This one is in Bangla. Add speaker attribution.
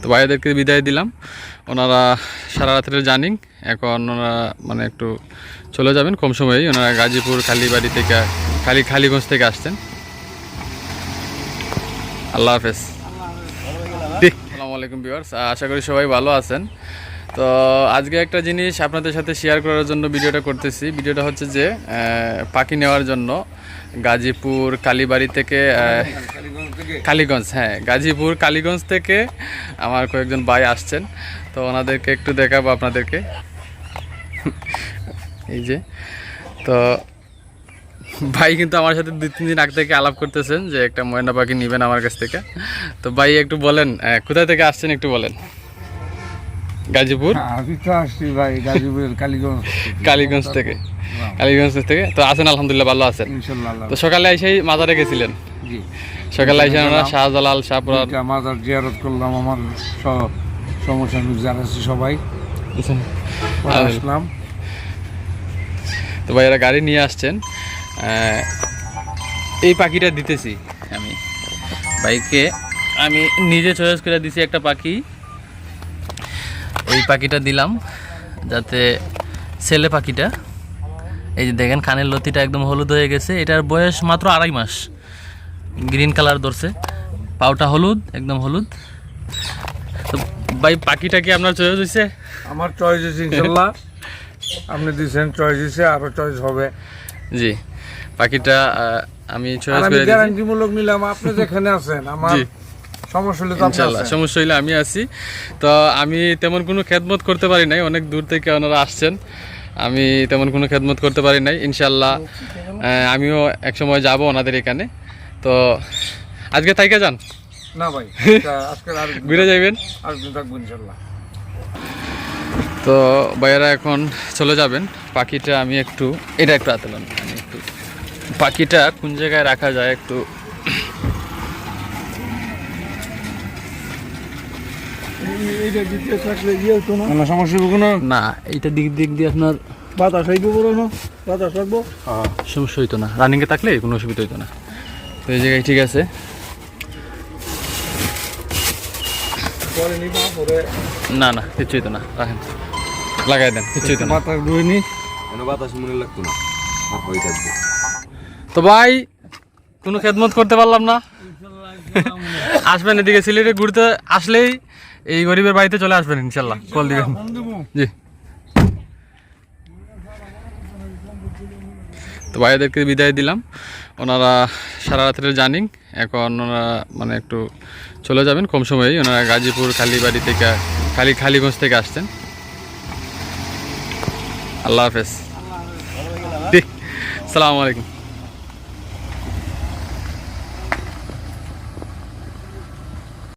Speaker 1: তো ভাইদেরকে বিদায় দিলাম। ওনারা সারা রাতের জার্নি, এখন ওনারা মানে একটু চলে যাবেন কম সময়েই। ওনারা গাজীপুর কালীবাড়ি থেকে কালীগঞ্জ থেকে আসছেন। আল্লাহ হাফেজ। আসসালামু আলাইকুম ভিউয়ার্স, আশা করি সবাই ভালো আছেন। তো আজকে একটা জিনিস আপনাদের সাথে শেয়ার করার জন্য ভিডিওটা করতেছি। ভিডিওটা হচ্ছে যে পাখি নেওয়ার জন্য গাজীপুর কালীবাড়ি থেকে কালীগঞ্জ, হ্যাঁ গাজীপুর কালীগঞ্জ থেকে আমার কয়েকজন ভাই আসছেন। তো ওনাদেরকে একটু দেখাবো আপনাদেরকে। এই যে তো ভাই কিন্তু আমার সাথে 2-3 দিন আগ থেকে আলাপ করতেছেন যে একটা ময়না পাখি নেবেন আমার কাছ থেকে। তো ভাই একটু বলেন কোথায় থেকে আসছেন, একটু বলেন। গাজীপুর,
Speaker 2: আমি তো আসছি ভাই গাজীপুর
Speaker 1: কালীগঞ্জ থেকে। তো আছেন আলহামদুলিল্লাহ, ভালো আছেন?
Speaker 2: ইনশাআল্লাহ।
Speaker 1: তো সকালে এসেই মাজারে গেছিলেন?
Speaker 2: জি,
Speaker 1: সকালে এসে আমরা শাহজালাল শাহপুরার
Speaker 2: মাজার জিয়ারত করলাম। আমার সমসাময়িক যারা আছে সবাই আসলাম।
Speaker 1: তো ভাইয়েরা গাড়ি নিয়ে আসছেন। এই পাখিটা দিতেছি আমি ভাইকে, আমি নিজে চয়েস করে দিছি একটা পাখি। এই পাখিটা দিলাম যাতে ছেলে পাখিটা, এই যে দেখেন কানের লতিটা একদম হলুদ হয়ে গেছে। এটার বয়স মাত্র 2.5 মাস। গ্রিন কালার ধরছে, পাউটা হলুদ, একদম হলুদ। তো ভাই পাখিটা কি আপনার চয়েস হয়েছে?
Speaker 2: আমার চয়েস হয়েছে ইনশাআল্লাহ। আপনি দিয়েছেন, চয়েস হয়েছে, আরো চয়েস হবে।
Speaker 1: জি, পাখিটা আমি চয়েস করে দিয়েছি।
Speaker 2: গ্যারান্টিমূলক নিলাম। আপনি যেখানে আছেন আমার সমস্যা হলে তো
Speaker 1: ইনশাআল্লাহ সমস্যা হইলে আমি আছি। তো আমি তেমন কোনো খেদমত করতে পারি নাই, অনেক দূর থেকে ওনারা আসছেন, আমি তেমন কোনো খেদমত করতে পারি নাই। ইনশাআল্লাহ আমিও এক সময় যাব ওনাদের এখানে। তো আজকে থাইকা যান
Speaker 2: না ভাই, আজকে আর
Speaker 1: ঘুরে যাবেন,
Speaker 2: আরেকদিন থাকবো ইনশাআল্লাহ।
Speaker 1: তো ভাইয়েরা এখন চলে যাবেন। পাখিটা আমি একটু এটা একটু আতলাম, আমি একটু পাখিটা কোন জায়গায় রাখা যায় একটু না, এইটা দিক দিয়ে আপনার
Speaker 2: বাতাস রাখবো,
Speaker 1: সমস্যা হইতো না, রানিংয়ে থাকলে কোনো অসুবিধা হইতো না। তো এই জায়গায় ঠিক আছে, না না কিচ্ছু হইতো না, রাখেন, লাগাই দেন, কিচ্ছু হইতো না।
Speaker 2: বাতাস মনে লাগতো না।
Speaker 1: তো ভাই কোনো খেদমত করতে পারলাম না। আসবেন এদিকে সিলেটে ঘুরতে, আসলেই এই গরিবের বাড়িতে চলে আসবেন ইনশাল্লাহ, কল দিবেন। জি, তো ভাইদেরকে বিদায় দিলাম। ওনারা সারা রাতের জার্নি, এখন ওনারা মানে একটু চলে যাবেন কম সময়েই। ওনারা গাজীপুর কালীবাড়ি থেকে কালীগঞ্জ থেকে আসছেন। আল্লাহ হাফেজ। আসসালামু আলাইকুম।